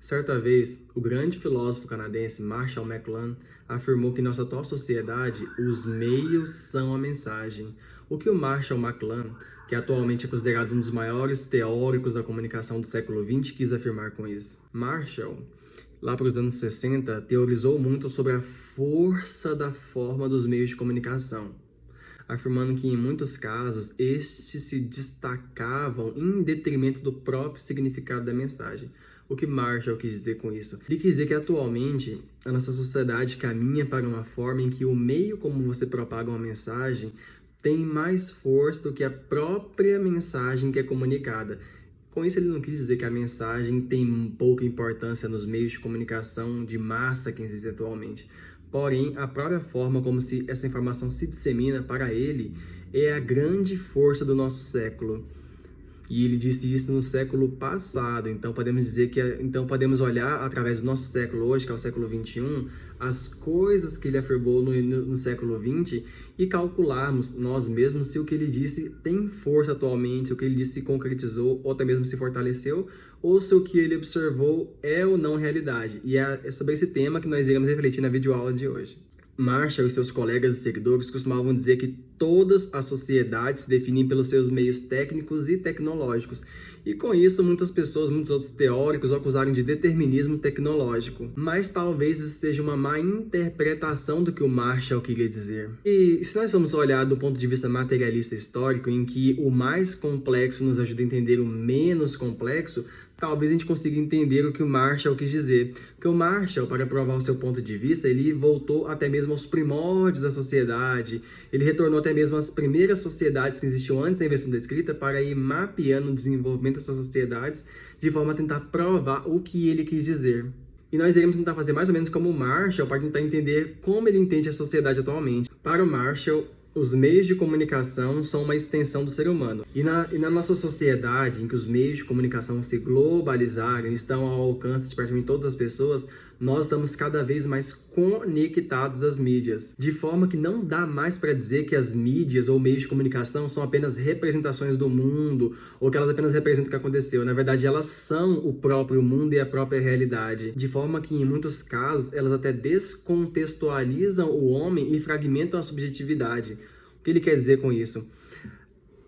Certa vez, o grande filósofo canadense Marshall McLuhan afirmou que em nossa atual sociedade, os meios são a mensagem. O que o Marshall McLuhan, que atualmente é considerado um dos maiores teóricos da comunicação do século XX, quis afirmar com isso? Marshall, lá para os anos 60, teorizou muito sobre a força da forma dos meios de comunicação, afirmando que, em muitos casos, estes se destacavam em detrimento do próprio significado da mensagem. O que Marshall quis dizer com isso? Ele quis dizer que, atualmente, a nossa sociedade caminha para uma forma em que o meio como você propaga uma mensagem tem mais força do que a própria mensagem que é comunicada. Com isso, ele não quis dizer que a mensagem tem pouca importância nos meios de comunicação de massa que existem atualmente. Porém, a própria forma como essa informação se dissemina para ele é a grande força do nosso século. E ele disse isso no século passado, então podemos olhar através do nosso século hoje, que é o século XXI, as coisas que ele afirmou no século XX e calcularmos nós mesmos se o que ele disse tem força atualmente, se o que ele disse se concretizou ou até mesmo se fortaleceu, ou se o que ele observou é ou não realidade. E é sobre esse tema que nós iremos refletir na videoaula de hoje. Marshall e seus colegas e seguidores costumavam dizer que todas as sociedades se definem pelos seus meios técnicos e tecnológicos. E com isso, muitas pessoas, muitos outros teóricos o acusaram de determinismo tecnológico. Mas talvez isso seja uma má interpretação do que o Marshall queria dizer. E se nós formos olhar do ponto de vista materialista histórico, em que o mais complexo nos ajuda a entender o menos complexo, talvez a gente consiga entender o que o Marshall quis dizer. Porque o Marshall, para provar o seu ponto de vista, ele voltou até mesmo aos primórdios da sociedade, ele retornou até mesmo às primeiras sociedades que existiam antes da invenção da escrita para ir mapeando o desenvolvimento dessas sociedades de forma a tentar provar o que ele quis dizer. E nós iremos tentar fazer mais ou menos como o Marshall para tentar entender como ele entende a sociedade atualmente. Para o Marshall, os meios de comunicação são uma extensão do ser humano. E na nossa sociedade, em que os meios de comunicação se globalizaram e estão ao alcance de praticamente todas as pessoas, nós estamos cada vez mais conectados às mídias. De forma que não dá mais para dizer que as mídias ou meios de comunicação são apenas representações do mundo, ou que elas apenas representam o que aconteceu. Na verdade, elas são o próprio mundo e a própria realidade. De forma que, em muitos casos, elas até descontextualizam o homem e fragmentam a subjetividade. O que ele quer dizer com isso?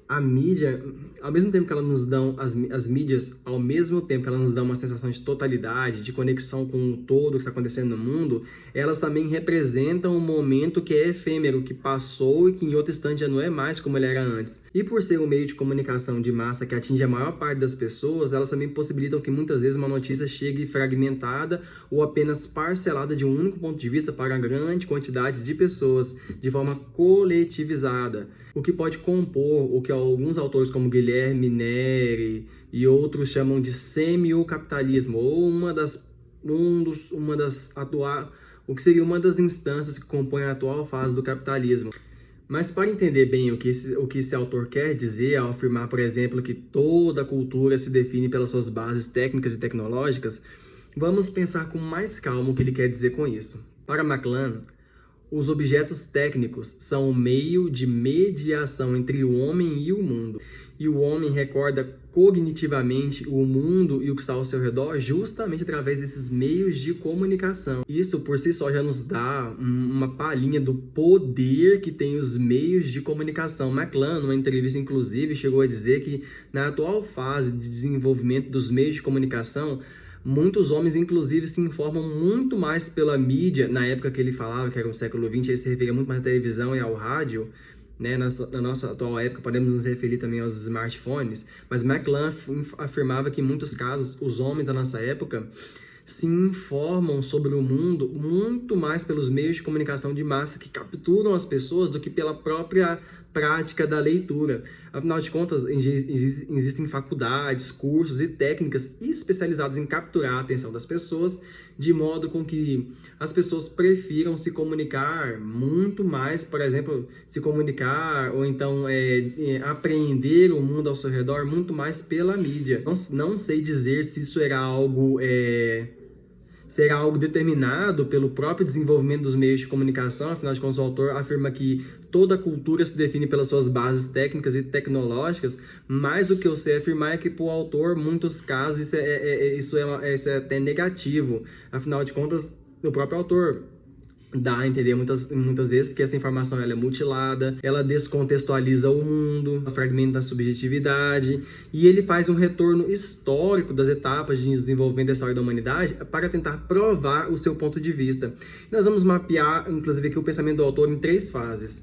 A mídia, ao mesmo tempo que elas nos dão, as mídias, ao mesmo tempo que elas nos dão uma sensação de totalidade, de conexão com o todo que está acontecendo no mundo, elas também representam um momento que é efêmero, que passou e que em outro instante já não é mais como ele era antes. E por ser um meio de comunicação de massa que atinge a maior parte das pessoas, elas também possibilitam que muitas vezes uma notícia chegue fragmentada ou apenas parcelada de um único ponto de vista para uma grande quantidade de pessoas, de forma coletivizada, o que pode compor o que alguns autores como Guilherme Neri e outros chamam de semiocapitalismo, ou o que seria uma das instâncias que compõem a atual fase do capitalismo. Mas para entender bem o que esse autor quer dizer ao afirmar, por exemplo, que toda cultura se define pelas suas bases técnicas e tecnológicas, vamos pensar com mais calma o que ele quer dizer com isso. Para McLuhan, os objetos técnicos são o meio de mediação entre o homem e o mundo. E o homem recorda cognitivamente o mundo e o que está ao seu redor justamente através desses meios de comunicação. Isso por si só já nos dá uma palhinha do poder que tem os meios de comunicação. McLuhan, numa entrevista inclusive, chegou a dizer que na atual fase de desenvolvimento dos meios de comunicação, muitos homens, inclusive, se informam muito mais pela mídia. Na época que ele falava, que era o século XX, ele se referia muito mais à televisão e ao rádio. Né? Na nossa atual época, podemos nos referir também aos smartphones. Mas McLuhan afirmava que, em muitos casos, os homens da nossa época se informam sobre o mundo muito mais pelos meios de comunicação de massa que capturam as pessoas do que pela própria prática da leitura. Afinal de contas, existem faculdades, cursos e técnicas especializadas em capturar a atenção das pessoas, de modo com que as pessoas prefiram se comunicar muito mais, por exemplo, se comunicar ou então apreender o mundo ao seu redor muito mais pela mídia. Não sei dizer se isso era algo será algo determinado pelo próprio desenvolvimento dos meios de comunicação. Afinal de contas, o autor afirma que toda cultura se define pelas suas bases técnicas e tecnológicas, mas o que eu sei afirmar é que, para o autor, em muitos casos, isso é até negativo. Afinal de contas, o próprio autor dá a entender muitas vezes que essa informação ela é mutilada, ela descontextualiza o mundo, fragmenta a subjetividade, e ele faz um retorno histórico das etapas de desenvolvimento da história da humanidade para tentar provar o seu ponto de vista. Nós vamos mapear, inclusive, aqui o pensamento do autor em 3 fases.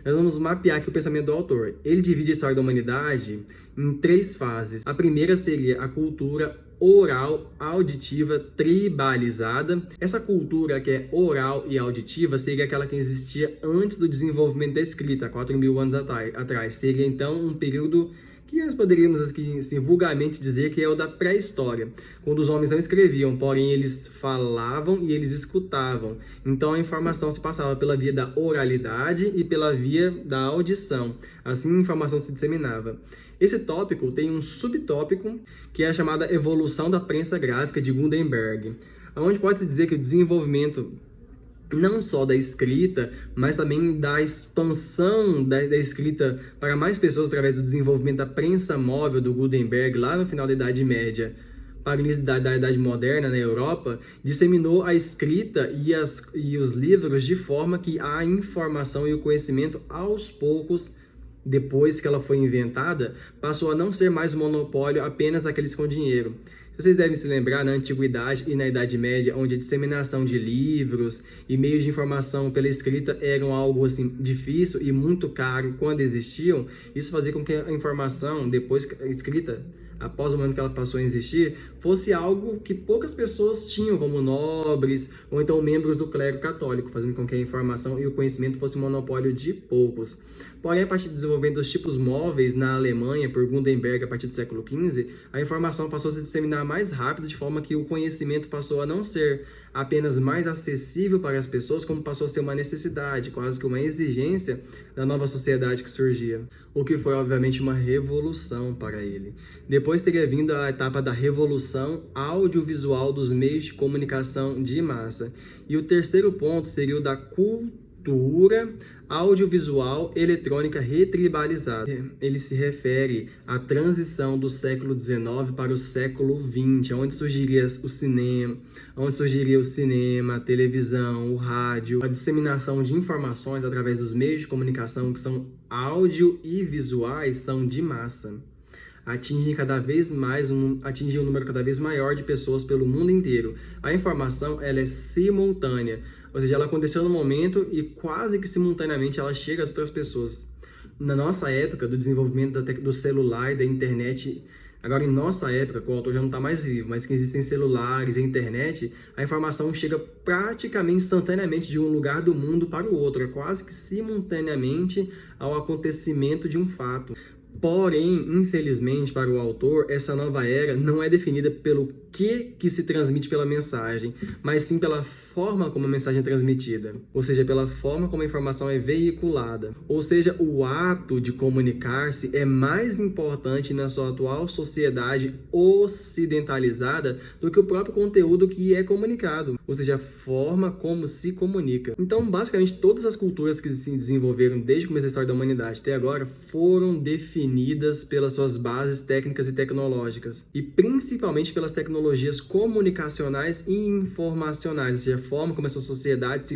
Nós vamos mapear aqui o pensamento do autor. Ele divide a história da humanidade em 3 fases. A primeira seria a cultura oral, auditiva, tribalizada. Essa cultura que é oral e auditiva seria aquela que existia antes do desenvolvimento da escrita, 4.000 anos atrás. Seria então um período que nós poderíamos assim, vulgarmente dizer que é o da pré-história, quando os homens não escreviam, porém eles falavam e eles escutavam. Então a informação se passava pela via da oralidade e pela via da audição. Assim a informação se disseminava. Esse tópico tem um subtópico que é a chamada evolução da prensa gráfica de Gutenberg, onde pode-se dizer que o desenvolvimento não só da escrita, mas também da expansão da escrita para mais pessoas através do desenvolvimento da prensa móvel do Gutenberg lá no final da Idade Média para o início da Idade Moderna na Europa, disseminou a escrita e os livros de forma que a informação e o conhecimento, aos poucos, depois que ela foi inventada, passou a não ser mais monopólio apenas daqueles com dinheiro. Vocês devem se lembrar, na Antiguidade e na Idade Média, onde a disseminação de livros e meios de informação pela escrita eram algo assim difícil e muito caro quando existiam, isso fazia com que a informação, depois escrita, após o momento que ela passou a existir, fosse algo que poucas pessoas tinham, como nobres ou então membros do clero católico, fazendo com que a informação e o conhecimento fosse um monopólio de poucos. Porém, a partir do desenvolvimento dos tipos móveis na Alemanha, por Gutenberg, a partir do século XV, a informação passou a se disseminar mais rápido, de forma que o conhecimento passou a não ser apenas mais acessível para as pessoas, como passou a ser uma necessidade, quase que uma exigência da nova sociedade que surgia, o que foi, obviamente, uma revolução para ele. Depois teria vindo a etapa da revolução audiovisual dos meios de comunicação de massa. E o terceiro ponto seria o da cultura audiovisual eletrônica retribalizada. Ele se refere à transição do século XIX para o século XX, onde surgiria o cinema, a televisão, o rádio, a disseminação de informações através dos meios de comunicação que são áudio e visuais são de massa. Atingem um número cada vez maior de pessoas pelo mundo inteiro. A informação ela é simultânea, ou seja, ela aconteceu no momento e quase que simultaneamente ela chega às outras pessoas. Na nossa época do desenvolvimento do celular e da internet, agora em nossa época, que o autor já não está mais vivo, mas que existem celulares e internet, a informação chega praticamente instantaneamente de um lugar do mundo para o outro, quase que simultaneamente ao acontecimento de um fato. Porém, infelizmente, para o autor, essa nova era não é definida pelo que se transmite pela mensagem, mas sim pela forma como a mensagem é transmitida, ou seja, pela forma como a informação é veiculada. Ou seja, o ato de comunicar-se é mais importante na sua atual sociedade ocidentalizada do que o próprio conteúdo que é comunicado, ou seja, a forma como se comunica. Então, basicamente, todas as culturas que se desenvolveram desde o começo da história da humanidade até agora foram definidas pelas suas bases técnicas e tecnológicas, e principalmente pelas tecnologias comunicacionais e informacionais, ou seja, a forma como essas sociedades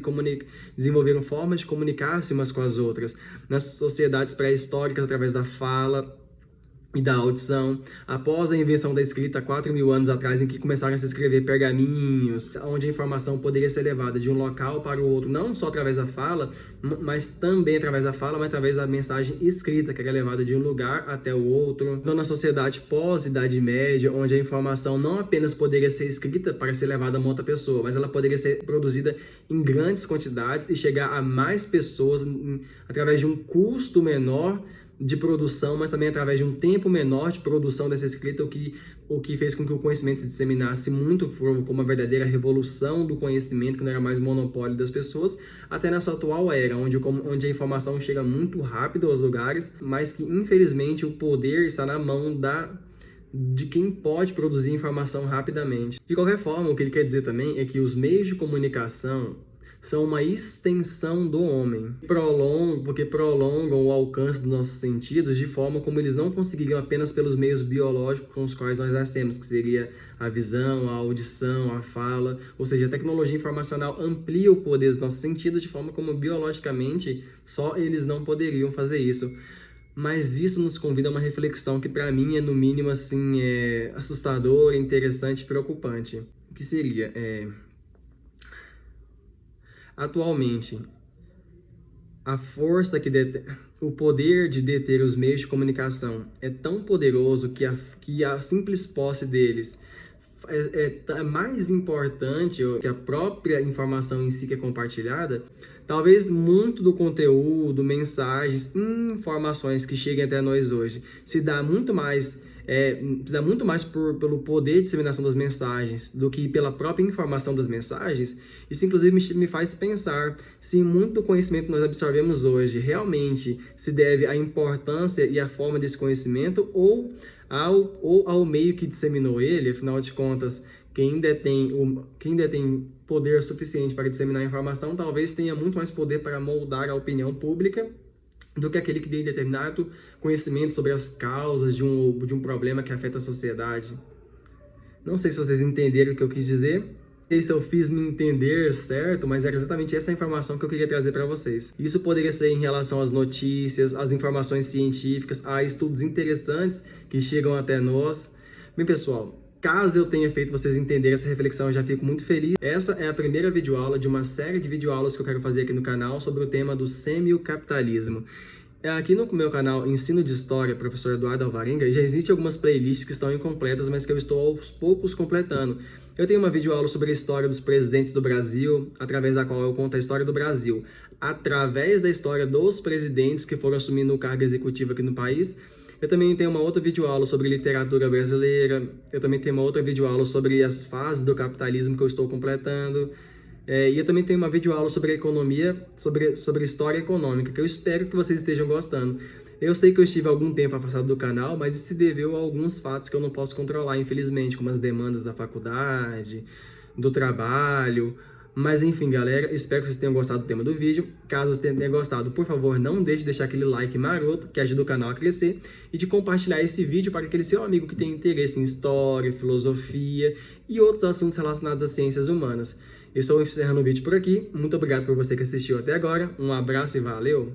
desenvolveram formas de comunicar-se umas com as outras. Nas sociedades pré-históricas, através da fala e da audição, após a invenção da escrita 4.000 anos atrás, em que começaram a se escrever pergaminhos, onde a informação poderia ser levada de um local para o outro, não só através da fala, mas também através da fala, mas através da mensagem escrita, que era levada de um lugar até o outro. Então, na sociedade pós-Idade Média, onde a informação não apenas poderia ser escrita para ser levada a uma outra pessoa, mas ela poderia ser produzida em grandes quantidades e chegar a mais pessoas através de um custo menor de produção, mas também através de um tempo menor de produção dessa escrita, o que fez com que o conhecimento se disseminasse muito, como uma verdadeira revolução do conhecimento, que não era mais monopólio das pessoas, até nessa atual era, onde a informação chega muito rápido aos lugares, mas que, infelizmente, o poder está na mão de quem pode produzir informação rapidamente. De qualquer forma, o que ele quer dizer também é que os meios de comunicação são uma extensão do homem, porque prolongam o alcance dos nossos sentidos de forma como eles não conseguiriam apenas pelos meios biológicos com os quais nós nascemos, que seria a visão, a audição, a fala, ou seja, a tecnologia informacional amplia o poder dos nossos sentidos de forma como biologicamente só eles não poderiam fazer isso. Mas isso nos convida a uma reflexão que para mim é no mínimo assim, assustadora, interessante e preocupante, que seria atualmente, a força o poder de deter os meios de comunicação é tão poderoso que a simples posse deles é mais importante que a própria informação em si que é compartilhada. Talvez muito do conteúdo, mensagens, informações que cheguem até nós hoje se dá muito mais pelo poder de disseminação das mensagens do que pela própria informação das mensagens. Isso, inclusive, me faz pensar se muito do conhecimento que nós absorvemos hoje realmente se deve à importância e à forma desse conhecimento ou ao meio que disseminou ele. Afinal de contas, quem detém poder suficiente para disseminar a informação talvez tenha muito mais poder para moldar a opinião pública do que aquele que tem determinado conhecimento sobre as causas de um problema que afeta a sociedade. Não sei se vocês entenderam o que eu quis dizer. Não sei se eu fiz me entender certo, mas era exatamente essa informação que eu queria trazer para vocês. Isso poderia ser em relação às notícias, às informações científicas, a estudos interessantes que chegam até nós. Bem, pessoal, caso eu tenha feito vocês entenderem essa reflexão, eu já fico muito feliz. Essa é a primeira videoaula de uma série de videoaulas que eu quero fazer aqui no canal sobre o tema do semiocapitalismo. Aqui no meu canal Ensino de História, professor Eduardo Alvarenga, já existem algumas playlists que estão incompletas, mas que eu estou aos poucos completando. Eu tenho uma videoaula sobre a história dos presidentes do Brasil, através da qual eu conto a história do Brasil, através da história dos presidentes que foram assumindo o cargo executivo aqui no país. Eu também tenho uma outra videoaula sobre literatura brasileira. Eu também tenho uma outra videoaula sobre as fases do capitalismo que eu estou completando. E eu também tenho uma videoaula sobre economia, sobre história econômica, que eu espero que vocês estejam gostando. Eu sei que eu estive algum tempo afastado do canal, mas isso se deveu a alguns fatos que eu não posso controlar, infelizmente, como as demandas da faculdade, do trabalho. Mas enfim, galera, espero que vocês tenham gostado do tema do vídeo. Caso vocês tenham gostado, por favor, não deixe de deixar aquele like maroto, que ajuda o canal a crescer, e de compartilhar esse vídeo para aquele seu amigo que tem interesse em história, filosofia e outros assuntos relacionados às ciências humanas. Estou encerrando o vídeo por aqui. Muito obrigado por você que assistiu até agora. Um abraço e valeu!